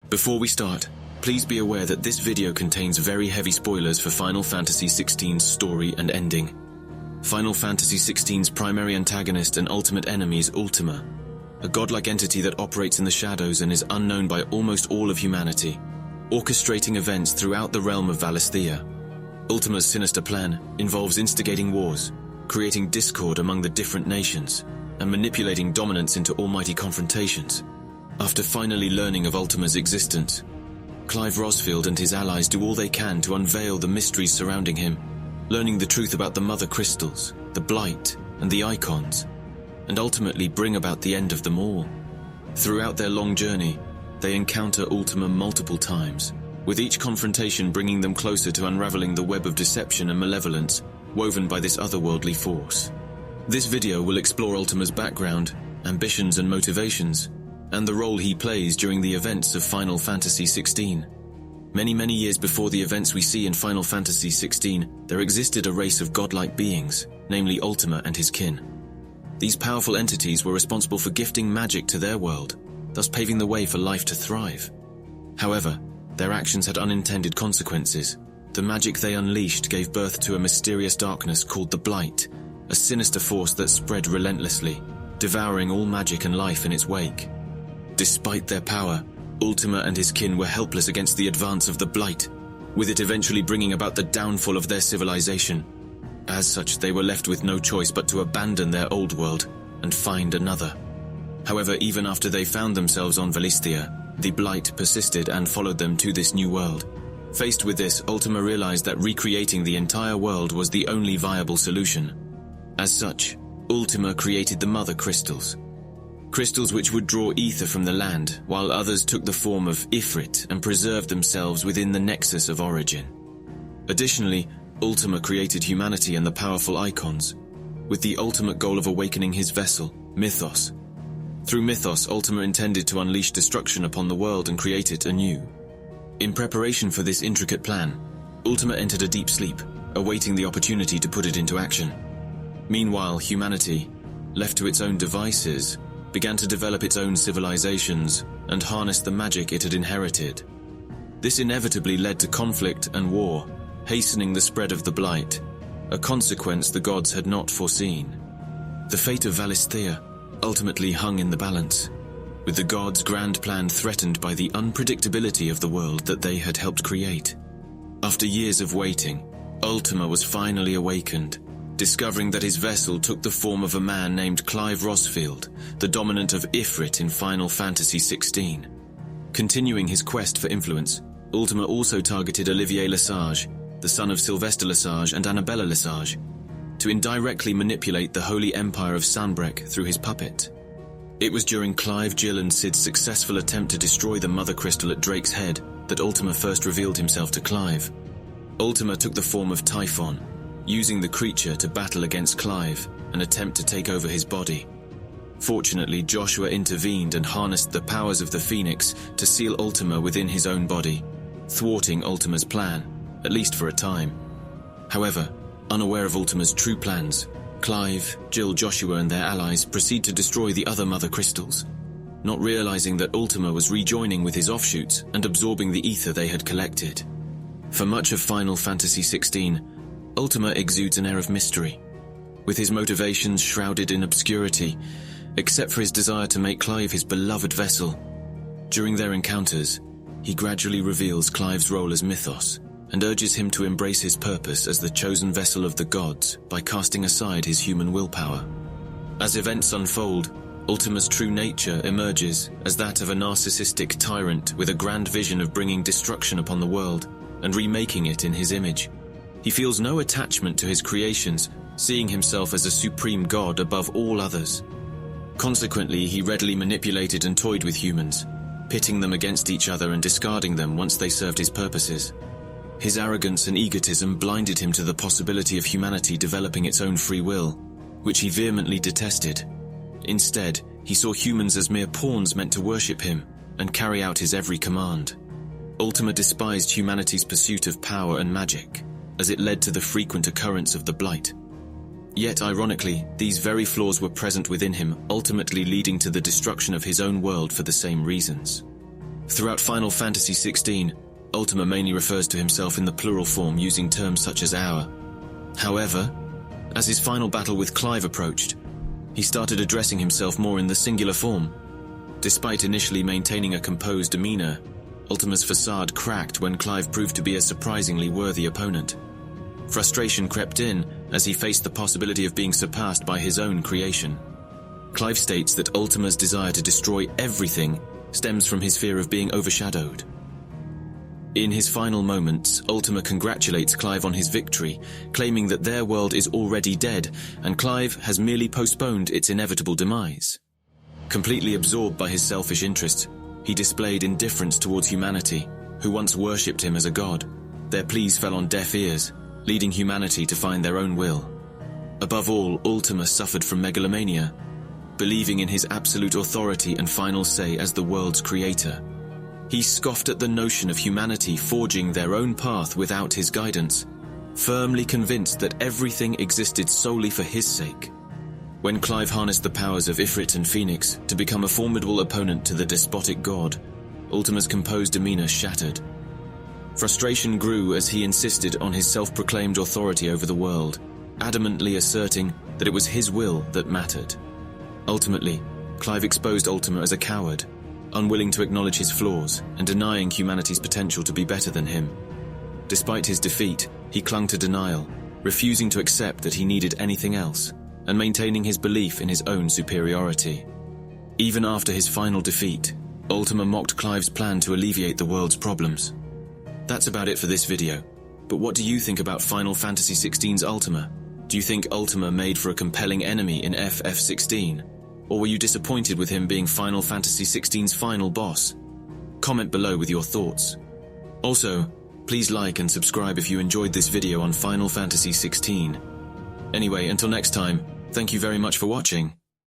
Before we start, please be aware that this video contains very heavy spoilers for Final Fantasy XVI's story and ending. Final Fantasy XVI's primary antagonist and ultimate enemy is Ultima, a godlike entity that operates in the shadows and is unknown by almost all of humanity, orchestrating events throughout the realm of Valisthea. Ultima's sinister plan involves instigating wars, creating discord among the different nations, and manipulating dominance into almighty confrontations. After finally learning of Ultima's existence, Clive Rosfield and his allies do all they can to unveil the mysteries surrounding him, learning the truth about the Mothercrystals, the Blight, and the Eikons, and ultimately bring about the end of them all. Throughout their long journey, they encounter Ultima multiple times, with each confrontation bringing them closer to unraveling the web of deception and malevolence woven by this otherworldly force. This video will explore Ultima's background, ambitions and motivations, and the role he plays during the events of Final Fantasy XVI. Many years before the events we see in Final Fantasy XVI, there existed a race of godlike beings, namely Ultima and his kin. These powerful entities were responsible for gifting magic to their world, thus paving the way for life to thrive. However, their actions had unintended consequences. The magic they unleashed gave birth to a mysterious darkness called the Blight, a sinister force that spread relentlessly, devouring all magic and life in its wake. Despite their power, Ultima and his kin were helpless against the advance of the Blight, with it eventually bringing about the downfall of their civilization. As such, they were left with no choice but to abandon their old world and find another. However, even after they found themselves on Valisthea, the Blight persisted and followed them to this new world. Faced with this, Ultima realized that recreating the entire world was the only viable solution. As such, Ultima created the Mothercrystals, crystals which would draw ether from the land, while others took the form of Ifrit and preserved themselves within the nexus of origin. Additionally, Ultima created humanity and the powerful Eikons, with the ultimate goal of awakening his vessel, Mythos. Through Mythos, Ultima intended to unleash destruction upon the world and create it anew. In preparation for this intricate plan, Ultima entered a deep sleep, awaiting the opportunity to put it into action. Meanwhile, humanity, left to its own devices, began to develop its own civilizations and harness the magic it had inherited. This inevitably led to conflict and war, hastening the spread of the Blight, a consequence the gods had not foreseen. The fate of Valisthea ultimately hung in the balance, with the gods' grand plan threatened by the unpredictability of the world that they had helped create. After years of waiting, Ultima was finally awakened, discovering that his vessel took the form of a man named Clive Rosfield, the dominant of Ifrit in Final Fantasy XVI. Continuing his quest for influence, Ultima also targeted Olivier Lesage, the son of Sylvester Lesage and Annabella Lesage, to indirectly manipulate the Holy Empire of Sanbreque through his puppet. It was during Clive, Jill and Cid's successful attempt to destroy the Mothercrystal at Drake's Head that Ultima first revealed himself to Clive. Ultima took the form of Typhon, using the creature to battle against Clive and attempt to take over his body. Fortunately, Joshua intervened and harnessed the powers of the Phoenix to seal Ultima within his own body, thwarting Ultima's plan, at least for a time. However, unaware of Ultima's true plans, Clive, Jill, Joshua and their allies proceed to destroy the other Mothercrystals, not realizing that Ultima was rejoining with his offshoots and absorbing the ether they had collected. For much of Final Fantasy XVI, Ultima exudes an air of mystery, with his motivations shrouded in obscurity, except for his desire to make Clive his beloved vessel. During their encounters, he gradually reveals Clive's role as Mythos, and urges him to embrace his purpose as the chosen vessel of the gods by casting aside his human willpower. As events unfold, Ultima's true nature emerges as that of a narcissistic tyrant with a grand vision of bringing destruction upon the world and remaking it in his image. He feels no attachment to his creations, seeing himself as a supreme god above all others. Consequently, he readily manipulated and toyed with humans, pitting them against each other and discarding them once they served his purposes. His arrogance and egotism blinded him to the possibility of humanity developing its own free will, which he vehemently detested. Instead, he saw humans as mere pawns meant to worship him and carry out his every command. Ultima despised humanity's pursuit of power and magic, as it led to the frequent occurrence of the Blight. Yet, ironically, these very flaws were present within him, ultimately leading to the destruction of his own world for the same reasons. Throughout Final Fantasy XVI, Ultima mainly refers to himself in the plural form using terms such as our. However, as his final battle with Clive approached, he started addressing himself more in the singular form. Despite initially maintaining a composed demeanor, Ultima's facade cracked when Clive proved to be a surprisingly worthy opponent. Frustration crept in as he faced the possibility of being surpassed by his own creation. Clive states that Ultima's desire to destroy everything stems from his fear of being overshadowed. In his final moments, Ultima congratulates Clive on his victory, claiming that their world is already dead and Clive has merely postponed its inevitable demise. Completely absorbed by his selfish interests, he displayed indifference towards humanity, who once worshipped him as a god. Their pleas fell on deaf ears, leading humanity to find their own will. Above all, Ultima suffered from megalomania, believing in his absolute authority and final say as the world's creator. He scoffed at the notion of humanity forging their own path without his guidance, firmly convinced that everything existed solely for his sake. When Clive harnessed the powers of Ifrit and Phoenix to become a formidable opponent to the despotic god, Ultima's composed demeanor shattered. Frustration grew as he insisted on his self-proclaimed authority over the world, adamantly asserting that it was his will that mattered. Ultimately, Clive exposed Ultima as a coward, unwilling to acknowledge his flaws and denying humanity's potential to be better than him. Despite his defeat, he clung to denial, refusing to accept that he needed anything else, and maintaining his belief in his own superiority. Even after his final defeat, Ultima mocked Clive's plan to alleviate the world's problems. That's about it for this video, but what do you think about Final Fantasy XVI's Ultima? Do you think Ultima made for a compelling enemy in FF16? Or were you disappointed with him being Final Fantasy XVI's final boss? Comment below with your thoughts. Also, please like and subscribe if you enjoyed this video on Final Fantasy XVI. Anyway, until next time, thank you very much for watching.